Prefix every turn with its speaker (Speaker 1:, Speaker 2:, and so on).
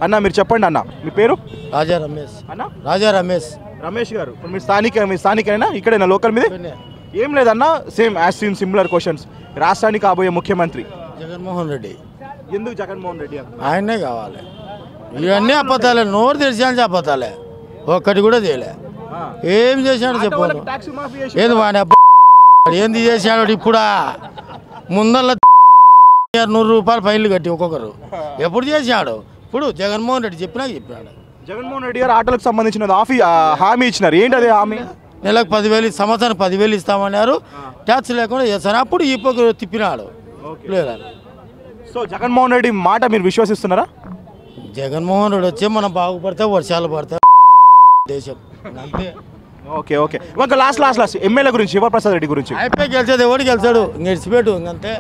Speaker 1: అన్న మీరు చెప్పండి అన్న, మీ పేరు?
Speaker 2: రాజా రమేష్.
Speaker 1: అన్న
Speaker 2: రాజా రమేష్.
Speaker 1: రమేష్ గారు, ఇప్పుడు మీ స్థానికైనా ఇక్కడైనా లోకల్ మీద? ఏం లేదన్న, same as seen similar questions. రాష్ట్రానికి కాబోయే ముఖ్యమంత్రి
Speaker 2: జగన్మోహన్ రెడ్డి.
Speaker 1: ఎందుకు జగన్మోహన్ రెడ్డి?
Speaker 2: ఆయనే కావాలి. ఇవన్నీ అబద్ధాలే, నోరు తెరిచాలని అబద్ధాలే, ఒక్కటి కూడా చేయలే. ఏం చేశాడు చెప్పాను? ఏది వాడి ఏంది చేశాడు? ఇప్పుడా ముందల్ల 100 రూపాయలు ఫైన్లు కట్టి ఒక్కొక్కరు ఎప్పుడు చేశాడు? ఇప్పుడు జగన్మోహన్ రెడ్డి చెప్పినాడు.
Speaker 1: జగన్మోహన్ రెడ్డి గారు ఆటోలకు సంబంధించిన హామీ ఇచ్చినారు. ఏంటి అదే హామీ?
Speaker 2: నెలకు 10,000, సంవత్సరానికి 10,000 ఇస్తామన్నారు. ట్యాక్స్ లేకుండా చేస్తాను. అప్పుడు ఈ పొగ తిప్పినాడు. లేదా
Speaker 1: సో జగన్మోహన్ రెడ్డి మాట మీరు విశ్వసిస్తున్నారా?
Speaker 2: జగన్మోహన్ రెడ్డి వచ్చి మనం బాగుపడితే వర్షాలు పడతాయి దేశం అంతే.
Speaker 1: Okay okay. ఇంకా లాస్ట్ ఎమ్మెల్యే గురించి, శివప్రసాద్ రెడ్డి గురించి.
Speaker 2: అయిపోయి గెలిచేది ఎవడు గెలిచాడు, ఇంక ఇడిచిపెట్టు ఇంకంతే.